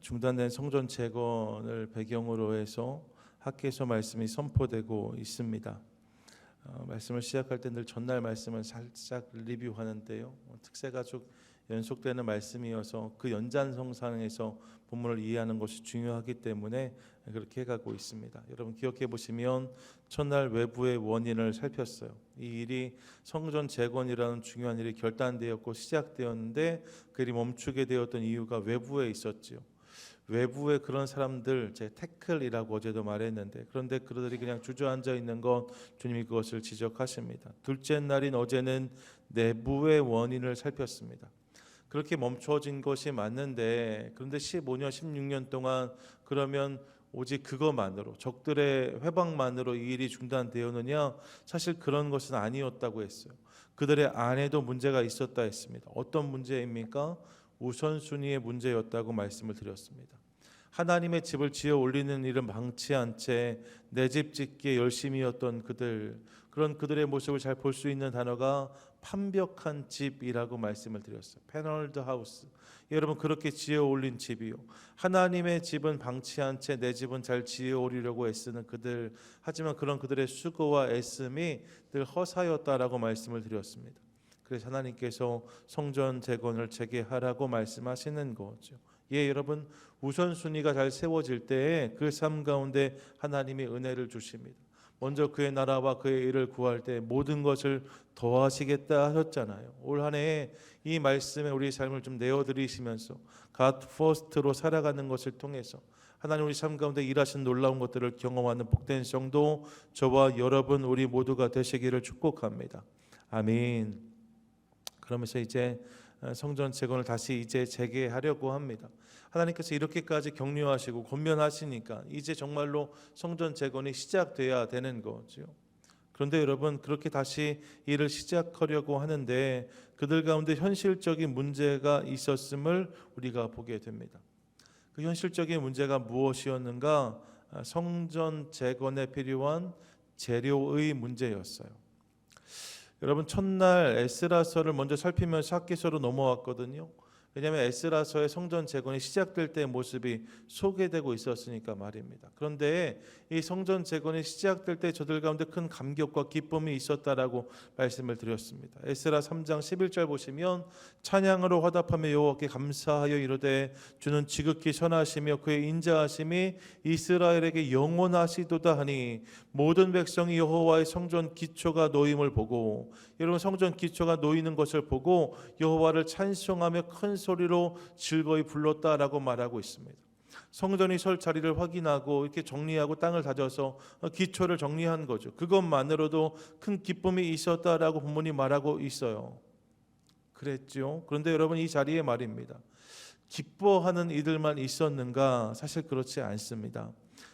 중단된 성전 재건을 배경으로 해서 학개서 말씀이 선포되고 있습니다. 말씀을 시작할 때 늘 전날 말씀을 살짝 리뷰하는데요. 특세가 쭉 연속되는 말씀이어서 그 연장선상에서 본문을 이해하는 것이 중요하기 때문에 그렇게 해가고 있습니다. 여러분 기억해 보시면 첫날 외부의 원인을 살폈어요. 이 일이 성전 재건이라는 중요한 일이 결단되었고 시작되었는데 그 일이 멈추게 되었던 이유가 외부에 있었지요. 외부에 그런 사람들, 제 태클이라고 어제도 말했는데, 그런데 그들이 그냥 주저앉아 있는 건 주님이 그것을 지적하십니다. 둘째 날인 어제는 내부의 원인을 살폈습니다. 그렇게 멈춰진 것이 맞는데, 그런데 15년, 16년 동안 그러면 오직 그것만으로, 적들의 회방만으로 이 일이 중단되었느냐? 사실 그런 것은 아니었다고 했어요. 그들의 안에도 문제가 있었다 했습니다. 어떤 문제입니까? 우선순위의 문제였다고 말씀을 드렸습니다. 하나님의 집을 지어 올리는 일은 방치한 채 내 집 짓기에 열심이었던 그런 그들의 모습을 잘 볼 수 있는 단어가 판벽한 집이라고 말씀을 드렸어요. 패널드 하우스. 여러분 그렇게 지어 올린 집이요. 하나님의 집은 방치한 채 내 집은 잘 지어 오리려고 애쓰는 그들. 하지만 그런 그들의 수고와 애씀이 늘 허사였다라고 말씀을 드렸습니다. 그래서 하나님께서 성전 재건을 재개하라고 말씀하시는 거죠. 예, 여러분 우선순위가 잘 세워질 때에 그 삶 가운데 하나님이 은혜를 주십니다. 먼저 그의 나라와 그의 일을 구할 때 모든 것을 더하시겠다 하셨잖아요. 올 한 해에 이 말씀에 우리 삶을 좀 내어드리시면서 God first로 살아가는 것을 통해서 하나님 우리 삶 가운데 일하신 놀라운 것들을 경험하는 복된 성도 저와 여러분 우리 모두가 되시기를 축복합니다. 아멘. 그러면서 이제 성전 재건을 다시 이제 재개하려고 합니다. 하나님께서 이렇게까지 격려하시고 권면하시니까 이제 정말로 성전 재건이 시작돼야 되는 거죠. 그런데 여러분 그렇게 다시 일을 시작하려고 하는데 그들 가운데 현실적인 문제가 있었음을 우리가 보게 됩니다. 그 현실적인 문제가 무엇이었는가? 성전 재건에 필요한 재료의 문제였어요. 여러분 첫날 에스라서를 먼저 살피면서 학개서로 넘어왔거든요. 왜냐하면 에스라서의 성전 재건이 시작될 때의 모습이 소개되고 있었으니까 말입니다. 그런데 이 성전 재건이 시작될 때 저들 가운데 큰 감격과 기쁨이 있었다라고 말씀을 드렸습니다. 에스라 3장 11절 보시면 찬양으로 화답하며 여호와께 감사하여 이르되 주는 지극히 선하시며 그의 인자하심이 이스라엘에게 영원하시도다 하니 모든 백성이 여호와의 성전 기초가 놓임을 보고 여러분 성전 기초가 놓이는 것을 보고 여호와를 찬송하며 큰 소리로 즐거이 불렀다라고 말하고 있습니다. 성전이 설 자리를 확인하고 이렇게 정리하고 땅을 다져서 기초를 정리한 거죠. 그것만으로도 큰 기쁨이 있었다라고 본문이 말하고 있어요. 그랬죠. 그런데 여러분 이 자리에 말입니다. 기뻐하는 이들만 있었는가? 사실 그렇지 않습니다.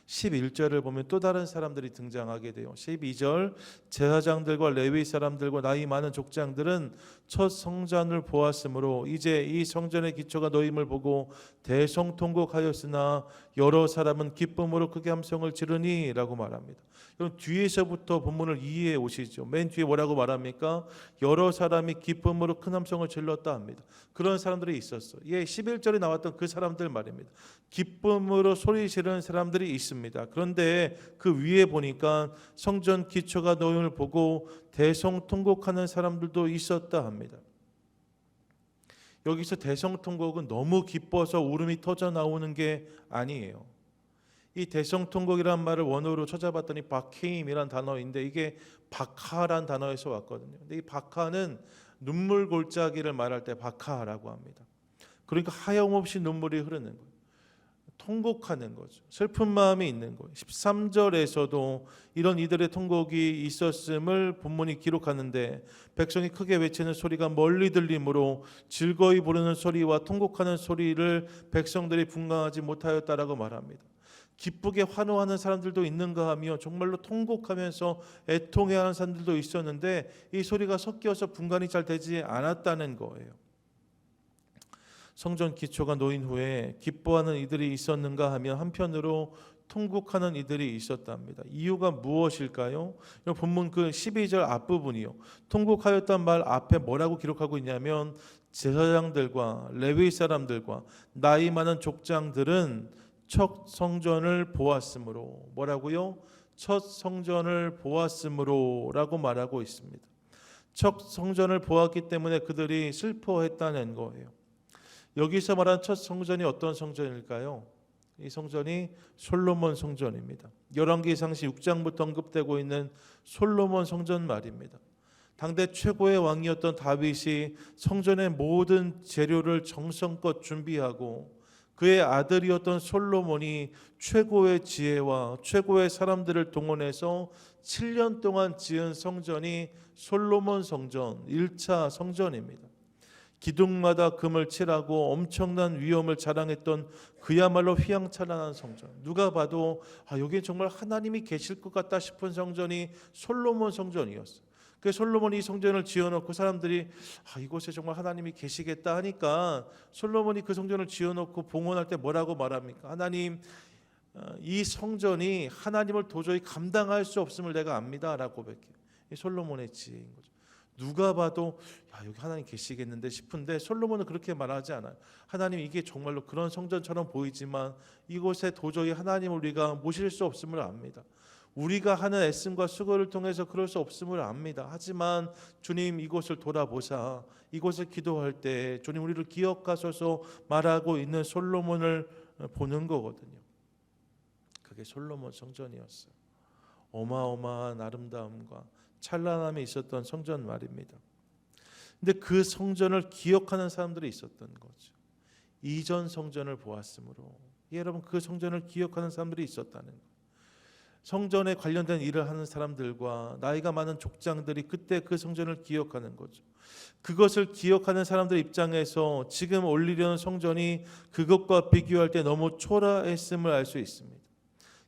11절을 보면 또 다른 사람들이 등장하게 돼요. 12절 제사장들과 레위 사람들과 나이 많은 족장들은 첫 성전을 보았으므로 이제 이 성전의 기초가 놓임을 보고 대성통곡하였으나 여러 사람은 기쁨으로 크게 함성을 지르니 라고 말합니다. 그럼 뒤에서부터 본문을 이해해 오시죠. 맨 뒤에 뭐라고 말합니까? 여러 사람이 기쁨으로 큰 함성을 질렀다 합니다. 그런 사람들이 있었어요. 예, 11절에 나왔던 그 사람들 말입니다. 기쁨으로 소리 지르는 사람들이 있습니다. 그런데 그 위에 보니까 성전 기초가 놓임을 보고 대성통곡하는 사람들도 있었다 합니다. 여기서 대성통곡은 너무 기뻐서 울음이 터져 나오는 게 아니에요. 이 대성통곡이라는 말을 원어로 찾아봤더니 바케임이란 단어인데 이게 바카란 단어에서 왔거든요. 근데 이 바카는 눈물 골짜기를 말할 때 바카라고 합니다. 그러니까 하염없이 눈물이 흐르는 거예요. 통곡하는 거죠. 슬픈 마음이 있는 거예요. 13절에서도 이런 이들의 통곡이 있었음을 본문이 기록하는데 백성이 크게 외치는 소리가 멀리 들리므로 즐거이 부르는 소리와 통곡하는 소리를 백성들이 분간하지 못하였다라고 말합니다. 기쁘게 환호하는 사람들도 있는가 하며 정말로 통곡하면서 애통해하는 사람들도 있었는데 이 소리가 섞여서 분간이 잘 되지 않았다는 거예요. 성전 기초가 놓인 후에 기뻐하는 이들이 있었는가 하면 한편으로 통곡하는 이들이 있었답니다. 이유가 무엇일까요? 본문 그 12절 앞부분이요. 통곡하였단 말 앞에 뭐라고 기록하고 있냐면 제사장들과 레위 사람들과 나이 많은 족장들은 첫 성전을 보았으므로, 뭐라고요? 첫 성전을 보았으므로라고 말하고 있습니다. 첫 성전을 보았기 때문에 그들이 슬퍼했다는 거예요. 여기서 말한 첫 성전이 어떤 성전일까요? 이 성전이 솔로몬 성전입니다. 열왕기상시 6장부터 언급되고 있는 솔로몬 성전 말입니다. 당대 최고의 왕이었던 다윗이 성전의 모든 재료를 정성껏 준비하고 그의 아들이었던 솔로몬이 최고의 지혜와 최고의 사람들을 동원해서 7년 동안 지은 성전이 솔로몬 성전 1차 성전입니다. 기둥마다 금을 칠하고 엄청난 위엄을 자랑했던 그야말로 휘황찬란한 성전. 누가 봐도 여기에 정말 하나님이 계실 것 같다 싶은 성전이 솔로몬 성전이었어요. 그 솔로몬이 이 성전을 지어놓고 사람들이 이곳에 정말 하나님이 계시겠다 하니까 솔로몬이 그 성전을 지어놓고 봉헌할 때 뭐라고 말합니까? 하나님, 이 성전이 하나님을 도저히 감당할 수 없음을 내가 압니다 라고 고백해요. 이 솔로몬의 지혜인 거죠. 누가 봐도 여기 하나님 계시겠는데 싶은데 솔로몬은 그렇게 말하지 않아요. 하나님, 이게 정말로 그런 성전처럼 보이지만 이곳에 도저히 하나님을 우리가 모실 수 없음을 압니다. 우리가 하는 애씀과 수고를 통해서 그럴 수 없음을 압니다. 하지만 주님, 이곳을 돌아보사 이곳을 기도할 때 주님 우리를 기억하소서 말하고 있는 솔로몬을 보는 거거든요. 그게 솔로몬 성전이었어요. 어마어마한 아름다움과 찬란함이 있었던 성전 말입니다. 근데 그 성전을 기억하는 사람들이 있었던 거죠. 이전 성전을 보았으므로, 여러분, 그 성전을 기억하는 사람들이 있었다는 거예요. 성전에 관련된 일을 하는 사람들과 나이가 많은 족장들이 그때 그 성전을 기억하는 거죠. 그것을 기억하는 사람들 입장에서 지금 올리려는 성전이 그것과 비교할 때 너무 초라했음을 알 수 있습니다.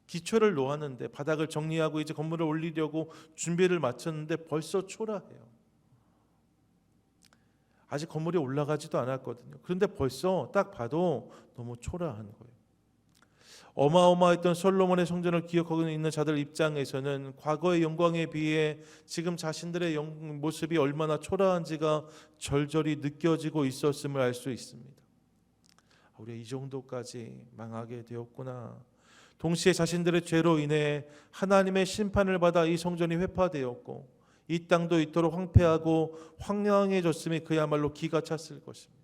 기초를 놓았는데, 바닥을 정리하고 이제 건물을 올리려고 준비를 마쳤는데 벌써 초라해요. 아직 건물이 올라가지도 않았거든요. 그런데 벌써 딱 봐도 너무 초라한 거예요. 어마어마했던 솔로몬의 성전을 기억하고 있는 자들 입장에서는 과거의 영광에 비해 지금 자신들의 모습이 얼마나 초라한지가 절절히 느껴지고 있었음을 알 수 있습니다. 우리가 이 정도까지 망하게 되었구나. 동시에 자신들의 죄로 인해 하나님의 심판을 받아 이 성전이 회파되었고 이 땅도 이토록 황폐하고 황량해졌음이 그야말로 기가 찼을 것입니다.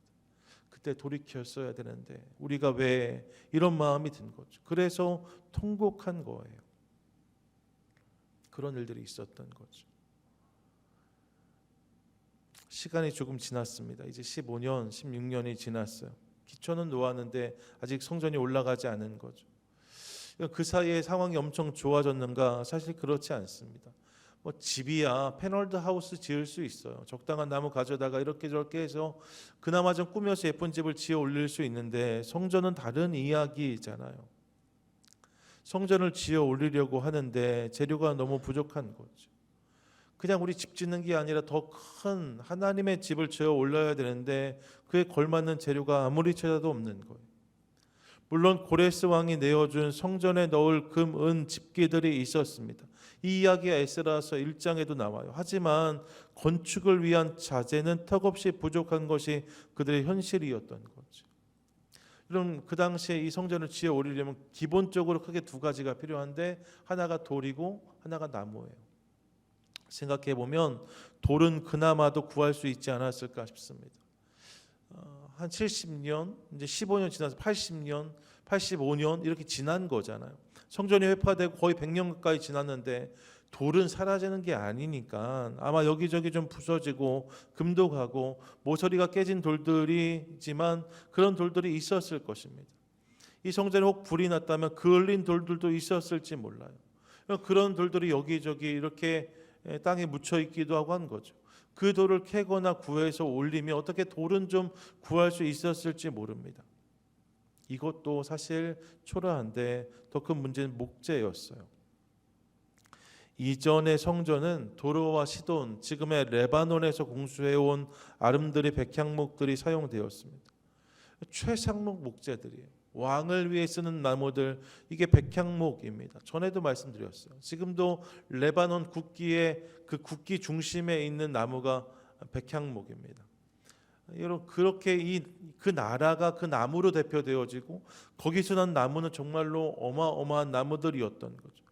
그때 돌이켰어야 되는데 우리가 왜 이런 마음이 든 거죠. 그래서 통곡한 거예요. 그런 일들이 있었던 거죠. 시간이 조금 지났습니다. 이제 15년, 16년이 지났어요. 기초는 놓았는데 아직 성전이 올라가지 않은 거죠. 그 사이에 상황이 엄청 좋아졌는가? 사실 그렇지 않습니다. 집이야 패널드 하우스 지을 수 있어요. 적당한 나무 가져다가 이렇게 저렇게 해서 그나마 좀 꾸며서 예쁜 집을 지어 올릴 수 있는데 성전은 다른 이야기잖아요. 성전을 지어 올리려고 하는데 재료가 너무 부족한 거죠. 그냥 우리 집 짓는 게 아니라 더 큰 하나님의 집을 지어 올려야 되는데 그에 걸맞는 재료가 아무리 찾아도 없는 거예요. 물론 고레스 왕이 내어준 성전에 넣을 금, 은, 집기들이 있었습니다. 이 이야기가 에스라서 1장에도 나와요. 하지만 건축을 위한 자재는 턱없이 부족한 것이 그들의 현실이었던 거죠. 여러분, 그 당시에 이 성전을 지어 올리려면 기본적으로 크게 두 가지가 필요한데 하나가 돌이고 하나가 나무예요. 생각해 보면 돌은 그나마도 구할 수 있지 않았을까 싶습니다. 한 70년, 이제 15년 지나서 80년, 85년 이렇게 지난 거잖아요. 성전이 회파되고 거의 100년 가까이 지났는데 돌은 사라지는 게 아니니까 아마 여기저기 좀 부서지고 금도 가고 모서리가 깨진 돌들이지만 그런 돌들이 있었을 것입니다. 이 성전에 혹 불이 났다면 그을린 돌들도 있었을지 몰라요. 그런 돌들이 여기저기 이렇게 땅에 묻혀 있기도 하고 한 거죠. 그 돌을 캐거나 구해서 올리면 어떻게 돌은 좀 구할 수 있었을지 모릅니다. 이것도 사실 초라한데 더 큰 문제는 목재였어요. 이전의 성전은 도로와 시돈, 지금의 레바논에서 공수해온 아름드리 백향목들이 사용되었습니다. 최상목 목재들이에요. 왕을 위해 쓰는 나무들, 이게 백향목입니다. 전에도 말씀드렸어요. 지금도 레바논 국기의 그 국기 중심에 있는 나무가 백향목입니다. 여러분 그렇게 그 나라가 그 나무로 대표되어지고 거기서 난 나무는 정말로 어마어마한 나무들이었던 거죠.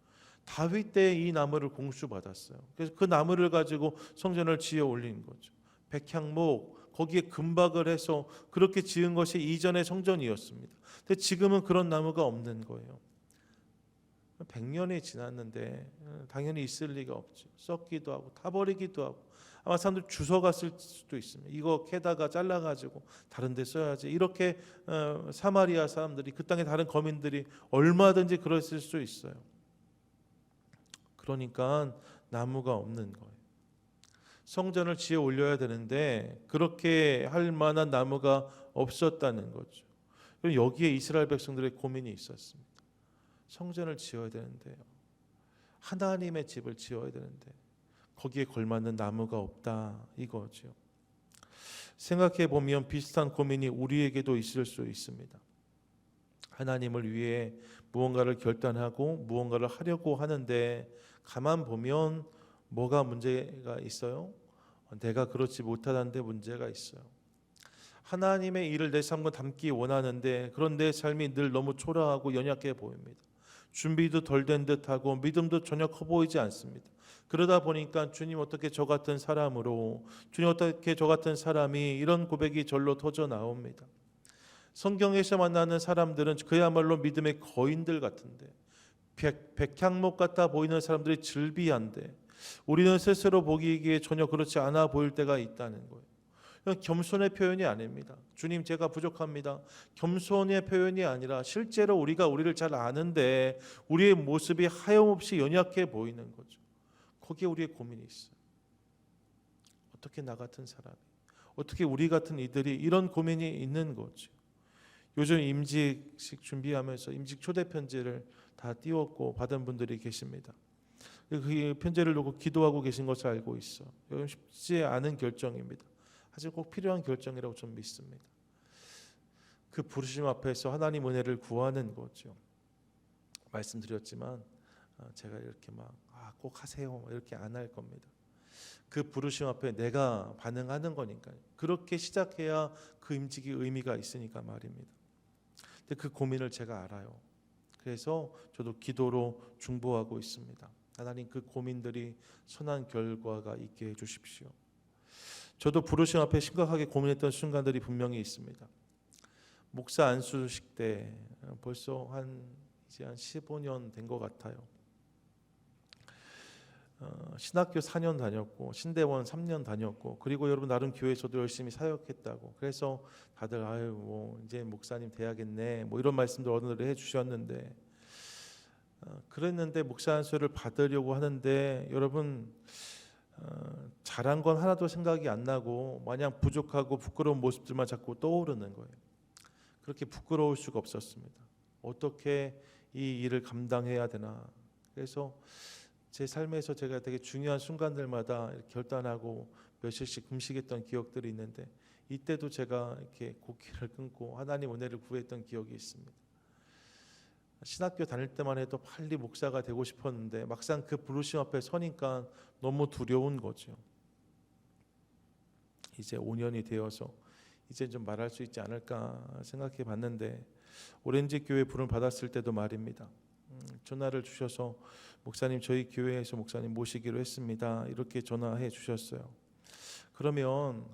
다윗 때 이 나무를 공수받았어요. 그래서 그 나무를 가지고 성전을 지어 올린 거죠. 백향목 거기에 금박을 해서 그렇게 지은 것이 이전의 성전이었습니다. 근데 지금은 그런 나무가 없는 거예요. 100년이 지났는데 당연히 있을 리가 없죠. 썩기도 하고 타버리기도 하고 아마 사람들 주워 갔을 수도 있습니다. 이거 캐다가 잘라가지고 다른 데 써야지. 이렇게 사마리아 사람들이 그 땅의 다른 거민들이 얼마든지 그랬을 수 있어요. 그러니까 나무가 없는 거예요. 성전을 지어 올려야 되는데 그렇게 할 만한 나무가 없었다는 거죠. 여기에 이스라엘 백성들의 고민이 있었습니다. 성전을 지어야 되는데요. 하나님의 집을 지어야 되는데 거기에 걸맞는 나무가 없다 이거죠. 생각해 보면 비슷한 고민이 우리에게도 있을 수 있습니다. 하나님을 위해 무언가를 결단하고 무언가를 하려고 하는데 가만 보면 뭐가 문제가 있어요? 내가 그렇지 못하다는 데 문제가 있어요. 하나님의 일을 내 삶과 담기 원하는데 그런 내 삶이 늘 너무 초라하고 연약해 보입니다. 준비도 덜 된 듯하고 믿음도 전혀 커 보이지 않습니다. 그러다 보니까 주님 어떻게 저 같은 사람으로, 주님 어떻게 저 같은 사람이, 이런 고백이 절로 터져 나옵니다. 성경에서 만나는 사람들은 그야말로 믿음의 거인들 같은데 백향목 같아 보이는 사람들이 즐비한데 우리는 스스로 보기에 전혀 그렇지 않아 보일 때가 있다는 거예요. 겸손의 표현이 아닙니다. 주님 제가 부족합니다. 겸손의 표현이 아니라 실제로 우리가 우리를 잘 아는데 우리의 모습이 하염없이 연약해 보이는 거죠. 거기에 우리의 고민이 있어요. 어떻게 나 같은 사람이, 어떻게 우리 같은 이들이 이런 고민이 있는 거죠. 요즘 임직식 준비하면서 임직 초대 편지를 다 띄웠고 받은 분들이 계십니다. 그 편지를 놓고 기도하고 계신 것을 알고 있어. 여러분 쉽지 않은 결정입니다. 하지만 꼭 필요한 결정이라고 좀 믿습니다. 그 부르심 앞에서 하나님 은혜를 구하는 거죠. 말씀드렸지만 제가 이렇게 막 꼭 하세요 이렇게 안 할 겁니다. 그 부르심 앞에 내가 반응하는 거니까요. 그렇게 시작해야 그 임직이 의미가 있으니까 말입니다. 근데 그 고민을 제가 알아요. 그래서 저도 기도로 중보하고 있습니다. 하나님 그 고민들이 선한 결과가 있게 해주십시오. 저도 부르심 앞에 심각하게 고민했던 순간들이 분명히 있습니다. 목사 안수식 때 벌써 이제 한 15년 된 것 같아요. 신학교 4년 다녔고 신대원 3년 다녔고 그리고 여러분 나름 교회에서도 열심히 사역했다고 그래서 다들 뭐 이제 목사님 돼야겠네 뭐 이런 말씀들 어른들이 해주셨는데 그랬는데 목사 안수를 받으려고 하는데 여러분 잘한 건 하나도 생각이 안 나고 마냥 부족하고 부끄러운 모습들만 자꾸 떠오르는 거예요. 그렇게 부끄러울 수가 없었습니다. 어떻게 이 일을 감당해야 되나. 그래서 제 삶에서 제가 되게 중요한 순간들마다 이렇게 결단하고 며칠씩 금식했던 기억들이 있는데 이때도 제가 이렇게 고기를 끊고 하나님 은혜를 구했던 기억이 있습니다. 신학교 다닐 때만 해도 빨리 목사가 되고 싶었는데 막상 그 부르심 앞에 서니까 너무 두려운 거죠. 이제 5년이 되어서 이제 좀 말할 수 있지 않을까 생각해 봤는데 오렌지 교회 부름을 받았을 때도 말입니다. 전화를 주셔서 목사님 저희 교회에서 목사님 모시기로 했습니다. 이렇게 전화해 주셨어요. 그러면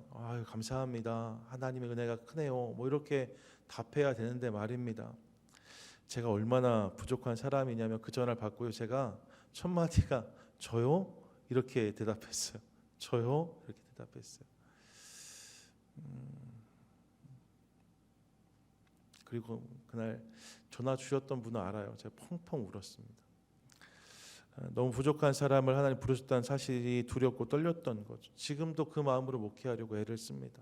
감사합니다. 하나님의 은혜가 크네요. 뭐 이렇게 답해야 되는데 말입니다. 제가 얼마나 부족한 사람이냐면 그 전화를 받고요. 제가 첫 마디가 저요? 이렇게 대답했어요. 저요? 이렇게 대답했어요. 그리고 그날 전화 주셨던 분은 알아요. 제가 펑펑 울었습니다. 너무 부족한 사람을 하나님 부르셨다는 사실이 두렵고 떨렸던 거죠. 지금도 그 마음으로 목회하려고 애를 씁니다.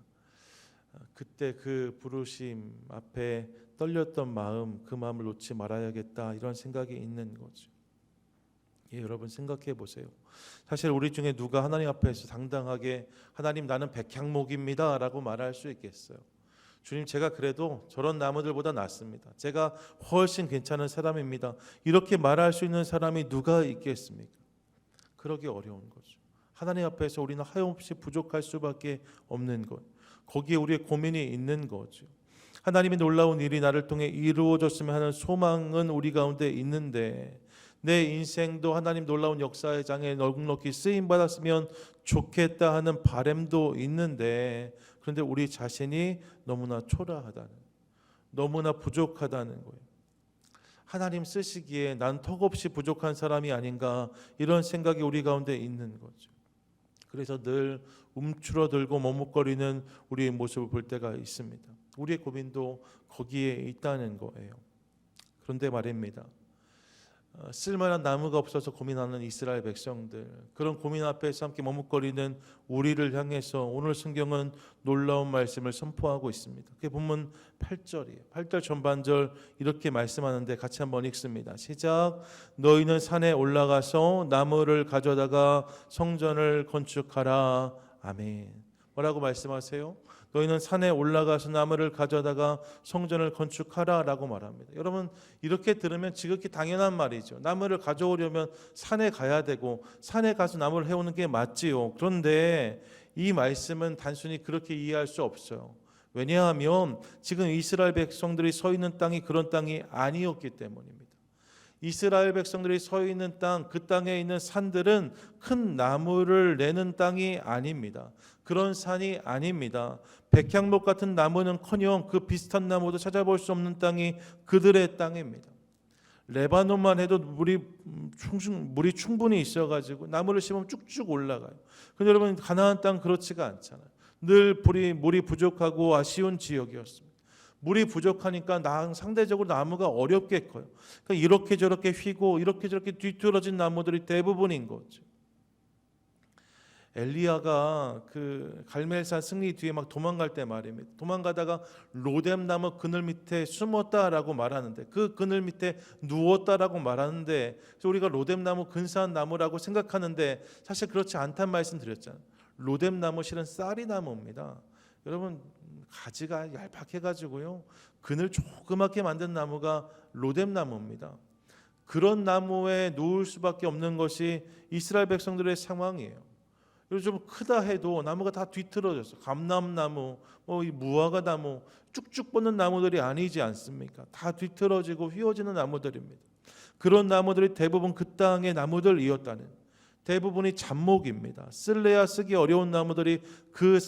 그때 그 부르심 앞에 떨렸던 마음, 그 마음을 놓지 말아야겠다 이런 생각이 있는 거죠. 여러분 생각해 보세요. 사실 우리 중에 누가 하나님 앞에서 당당하게 하나님 나는 백향목입니다 라고 말할 수 있겠어요? 주님 제가 그래도 저런 나무들보다 낫습니다. 제가 훨씬 괜찮은 사람입니다. 이렇게 말할 수 있는 사람이 누가 있겠습니까? 그러기 어려운 거죠. 하나님 앞에서 우리는 하염없이 부족할 수밖에 없는 것. 거기에 우리의 고민이 있는 거죠. 하나님의 놀라운 일이 나를 통해 이루어졌으면 하는 소망은 우리 가운데 있는데, 내 인생도 하나님 놀라운 역사의 장에 넉넉히 쓰임 받았으면 좋겠다 하는 바람도 있는데, 그런데 우리 자신이 너무나 초라하다는, 너무나 부족하다는 거예요. 하나님 쓰시기에 난 턱없이 부족한 사람이 아닌가, 이런 생각이 우리 가운데 있는 거죠. 그래서 늘 움츠러들고 머뭇거리는 우리의 모습을 볼 때가 있습니다. 우리의 고민도 거기에 있다는 거예요. 그런데 말입니다, 쓸만한 나무가 없어서 고민하는 이스라엘 백성들, 그런 고민 앞에서 함께 머뭇거리는 우리를 향해서 오늘 성경은 놀라운 말씀을 선포하고 있습니다. 그게 본문 8절이에요. 8절 전반절 이렇게 말씀하는데 같이 한번 읽습니다. 시작. 너희는 산에 올라가서 나무를 가져다가 성전을 건축하라. 아멘. 뭐라고 말씀하세요? 너희는 산에 올라가서 나무를 가져다가 성전을 건축하라 라고 말합니다. 여러분, 이렇게 들으면 지극히 당연한 말이죠. 나무를 가져오려면 산에 가야 되고 산에 가서 나무를 해오는 게 맞지요. 그런데 이 말씀은 단순히 그렇게 이해할 수 없어요. 왜냐하면 지금 이스라엘 백성들이 서 있는 땅이 그런 땅이 아니었기 때문입니다. 이스라엘 백성들이 서 있는 땅, 그 땅에 있는 산들은 큰 나무를 내는 땅이 아닙니다. 그런 산이 아닙니다. 백향목 같은 나무는커녕 그 비슷한 나무도 찾아볼 수 없는 땅이 그들의 땅입니다. 레바논만 해도 물이 충분히 있어가지고 나무를 심으면 쭉쭉 올라가요. 근데 여러분, 가나안 땅 그렇지가 않잖아요. 늘 물이 부족하고 아쉬운 지역이었습니다. 물이 부족하니까 상대적으로 나무가 어렵게 커요. 그러니까 이렇게 저렇게 휘고 이렇게 저렇게 뒤틀어진 나무들이 대부분인 거죠. 엘리야가 그 갈멜산 승리 뒤에 막 도망갈 때 말입니다. 도망가다가 로뎀나무 그늘 밑에 숨었다라고 말하는데, 그 그늘 밑에 누웠다라고 말하는데, 우리가 로뎀나무 근사한 나무라고 생각하는데 사실 그렇지 않다는 말씀 드렸잖아요. 로뎀나무 실은 쌀이나무입니다. 여러분, 가지가 얄팍해가지고요, 그늘 조그맣게 만든 나무가 로뎀나무입니다. 그런 나무에 누울 수밖에 없는 것이 이스라엘 백성들의 상황이에요. 좀 크다 해도 나무가 다 뒤틀어졌어. 감람나무, 이 무화과나무, 쭉쭉 뻗는 나무들이 아니지 않습니까? 다 뒤틀어지고 휘어지는 나무들입니다. 그런 나무들이 대부분 그 땅의 나무들이었다는, 대부분이 잡목입니다. 쓸래야 쓰기 어려운 나무들이 그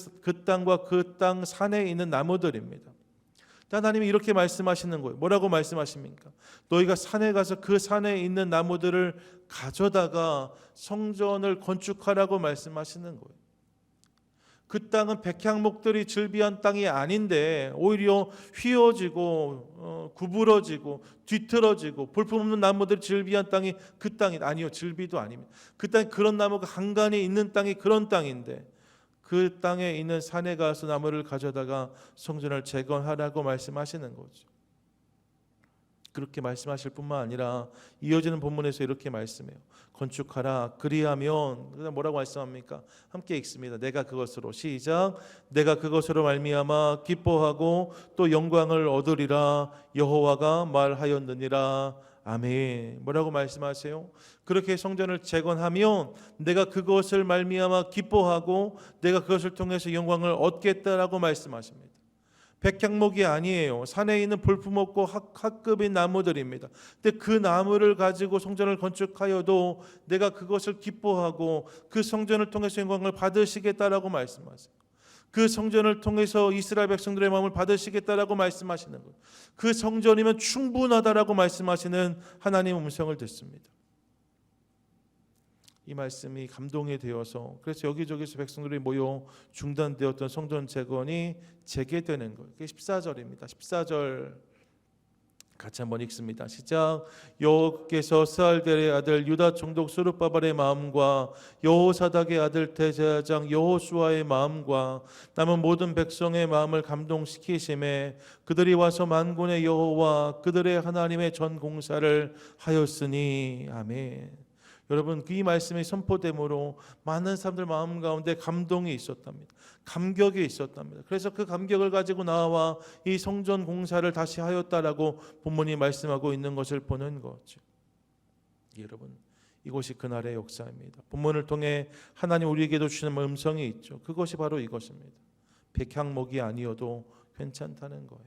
땅과 그 땅 산에 있는 나무들입니다. 하나님이 이렇게 말씀하시는 거예요. 뭐라고 말씀하십니까? 너희가 산에 가서 그 산에 있는 나무들을 가져다가 성전을 건축하라고 말씀하시는 거예요. 그 땅은 백향목들이 즐비한 땅이 아닌데 오히려 휘어지고 구부러지고 뒤틀어지고 볼품없는 나무들이 즐비한 땅이 그 땅이 아니요, 즐비도 아닙니다. 그 땅이 그런 나무가 한간히 있는 땅이 그런 땅인데, 그 땅에 있는 산에 가서 나무를 가져다가 성전을 재건하라고 말씀하시는 거죠. 그렇게 말씀하실 뿐만 아니라 이어지는 본문에서 이렇게 말씀해요. 건축하라. 그리하면, 그다음 뭐라고 말씀합니까? 함께 읽습니다. 내가 그것으로, 시작. 내가 그것으로 말미암아 기뻐하고 또 영광을 얻으리라. 여호와가 말하였느니라. 아멘. 뭐라고 말씀하세요? 그렇게 성전을 재건하면 내가 그것을 말미암아 기뻐하고 내가 그것을 통해서 영광을 얻겠다라고 말씀하십니다. 백향목이 아니에요. 산에 있는 볼품없고 학급인 나무들입니다. 근데 그 나무를 가지고 성전을 건축하여도 내가 그것을 기뻐하고 그 성전을 통해서 영광을 받으시겠다라고 말씀하세요. 그 성전을 통해서 이스라엘 백성들의 마음을 받으시겠다라고 말씀하시는 거예요. 그 성전이면 충분하다라고 말씀하시는 하나님의 음성을 듣습니다. 이 말씀이 감동이 되어서, 그래서 여기저기서 백성들이 모여 중단되었던 성전 재건이 재개되는 거예요. 그게 14절입니다. 14절 같이 한번 읽습니다. 시작. 여호와께서 스알델의 아들 유다 총독 스룹바벨의 마음과 여호사닥의 아들 대제사장 여호수아의 마음과 남은 모든 백성의 마음을 감동시키심에 그들이 와서 만군의 여호와 그들의 하나님의 전 공사를 하였으니. 아멘. 여러분, 이 말씀이 선포됨으로 많은 사람들 마음 가운데 감동이 있었답니다. 감격이 있었답니다. 그래서 그 감격을 가지고 나와 이 성전 공사를 다시 하였다라고 본문이 말씀하고 있는 것을 보는 거죠. 여러분, 이것이 그날의 역사입니다. 본문을 통해 하나님 우리에게도 주시는 음성이 있죠. 그것이 바로 이것입니다. 백향목이 아니어도 괜찮다는 거예요.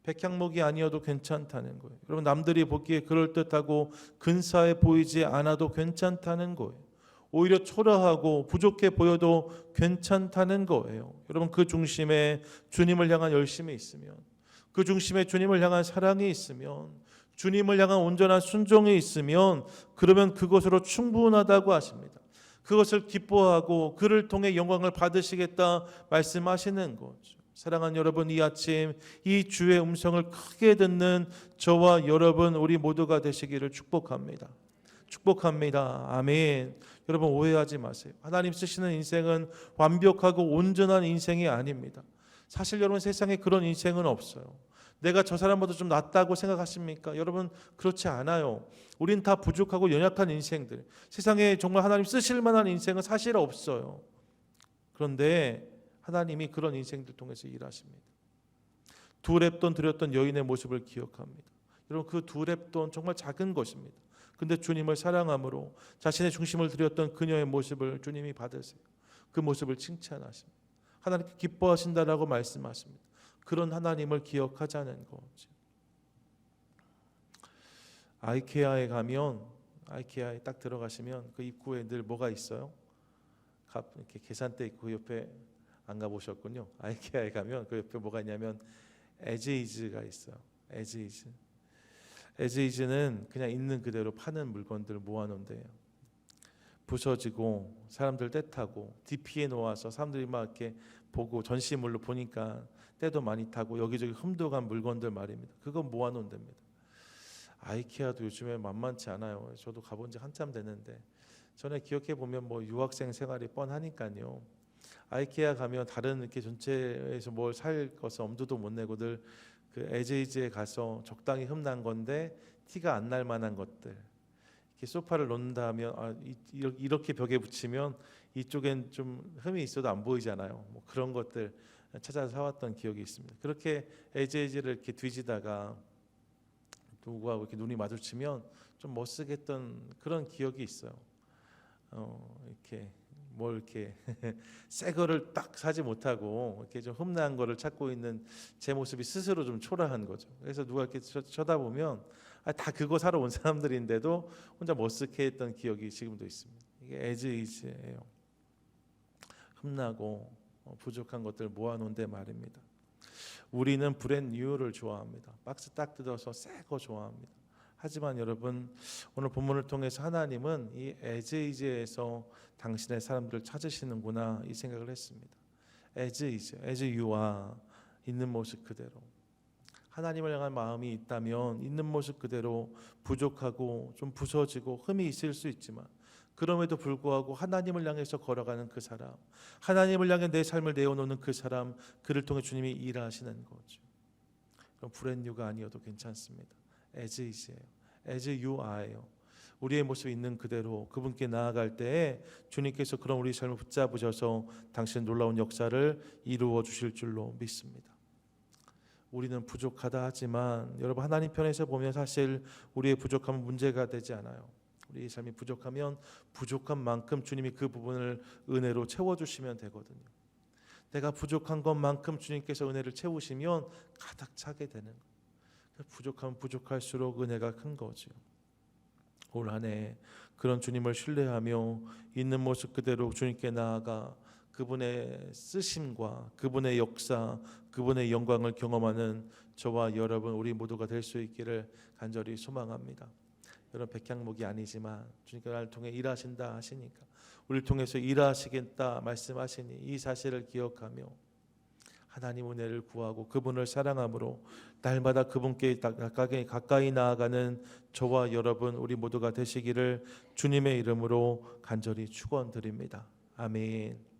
백향목이 아니어도 괜찮다는 거예요. 여러분, 남들이 보기에 그럴듯하고 근사해 보이지 않아도 괜찮다는 거예요. 오히려 초라하고 부족해 보여도 괜찮다는 거예요. 여러분, 그 중심에 주님을 향한 열심이 있으면, 그 중심에 주님을 향한 사랑이 있으면, 주님을 향한 온전한 순종이 있으면, 그러면 그것으로 충분하다고 하십니다. 그것을 기뻐하고 그를 통해 영광을 받으시겠다 말씀하시는 거죠. 사랑하는 여러분, 이 아침 이 주의 음성을 크게 듣는 저와 여러분 우리 모두가 되시기를 축복합니다. 축복합니다. 아멘. 여러분, 오해하지 마세요. 하나님 쓰시는 인생은 완벽하고 온전한 인생이 아닙니다. 사실 여러분, 세상에 그런 인생은 없어요. 내가 저 사람보다 좀 낫다고 생각하십니까? 여러분, 그렇지 않아요. 우린 다 부족하고 연약한 인생들, 세상에 정말 하나님 쓰실 만한 인생은 사실 없어요. 그런데 하나님이 그런 인생들 통해서 일하십니다. 두 랩돈 드렸던 여인의 모습을 기억합니다. 여러분, 그 두 랩돈 정말 작은 것입니다. 근데 주님을 사랑함으로 자신의 중심을 드렸던 그녀의 모습을 주님이 받으세요. 그 모습을 칭찬하십니다. 하나님께 기뻐하신다라고 말씀하십니다. 그런 하나님을 기억하자는 거죠. 아이케아에 가면, 아이케아에 딱 들어가시면 그 입구에 늘 뭐가 있어요? 이렇게 계산대 있고, 그 옆에 안 가보셨군요. 아이케아에 가면 그 옆에 뭐가 있냐면 에즈이즈가 있어요. 에즈이즈. 에즈이즈는 그냥 있는 그대로 파는 물건들 모아놓은 데예요. 부서지고 사람들 떼타고 DP에 놓아서 사람들이 막 이렇게 보고 전시물로 보니까 때도 많이 타고 여기저기 흠도 간 물건들 말입니다. 그거 모아놓은 데입니다. 아이케아도 요즘에 만만치 않아요. 저도 가본 지 한참 됐는데 전에 기억해 보면 뭐 유학생 생활이 뻔하니까요. 아이케아 가면 다른 이렇게 전체에서 뭘 살 것을 엄두도 못 내고들 그 에즈이즈에 가서 적당히 흠난 건데 티가 안 날 만한 것들, 이렇게 소파를 놓는다 하면 이렇게 벽에 붙이면 이쪽엔 좀 흠이 있어도 안 보이잖아요. 뭐 그런 것들 찾아서 사왔던 기억이 있습니다. 그렇게 에즈이즈를 이렇게 뒤지다가 누구하고 이렇게 눈이 마주치면 좀 멋쓰게 했던 그런 기억이 있어요. 이렇게 뭘 이렇게 새 거를 딱 사지 못하고 이렇게 좀 흠난 거를 찾고 있는 제 모습이 스스로 좀 초라한 거죠. 그래서 누가 이렇게 쳐다보면 다 그거 사러 온 사람들인데도 혼자 멋스게 했던 기억이 지금도 있습니다. 이게 에즈이즈예요. 흠나고 부족한 것들 모아놓은 데 말입니다. 우리는 브랜드 뉴를 좋아합니다. 박스 딱 뜯어서 새 거 좋아합니다. 하지만 여러분, 오늘 본문을 통해서 하나님은 이 에즈이즈에서 당신의 사람들을 찾으시는구나 이 생각을 했습니다. 에즈이즈, as you are, 있는 모습 그대로. 하나님을 향한 마음이 있다면 있는 모습 그대로 부족하고 좀 부서지고 흠이 있을 수 있지만 그럼에도 불구하고 하나님을 향해서 걸어가는 그 사람, 하나님을 향해 내 삶을 내어놓는 그 사람, 그를 통해 주님이 일하시는 거죠. 그럼 브랜뉴가 아니어도 괜찮습니다. as is예요. as you are요. 우리의 모습이 있는 그대로 그분께 나아갈 때에 주님께서 그런 우리 삶을 붙잡으셔서 당신의 놀라운 역사를 이루어 주실 줄로 믿습니다. 우리는 부족하다 하지만 여러분, 하나님 편에서 보면 사실 우리의 부족함은 문제가 되지 않아요. 우리의 삶이 부족하면 부족한 만큼 주님이 그 부분을 은혜로 채워주시면 되거든요. 내가 부족한 것만큼 주님께서 은혜를 채우시면 가득 차게 되는 거예요. 부족하면 부족할수록 은혜가 큰 거죠. 올 한 해 그런 주님을 신뢰하며 있는 모습 그대로 주님께 나아가 그분의 쓰심과 그분의 역사, 그분의 영광을 경험하는 저와 여러분 우리 모두가 될 수 있기를 간절히 소망합니다. 여러분, 백향목이 아니지만 주님께서 나를 통해 일하신다 하시니까 우리를 통해서 일하시겠다 말씀하시니 이 사실을 기억하며 하나님 은혜를 구하고 그분을 사랑함으로 날마다 그분께 가까이 나아가는 저와 여러분 우리 모두가 되시기를 주님의 이름으로 간절히 축원드립니다. 아멘.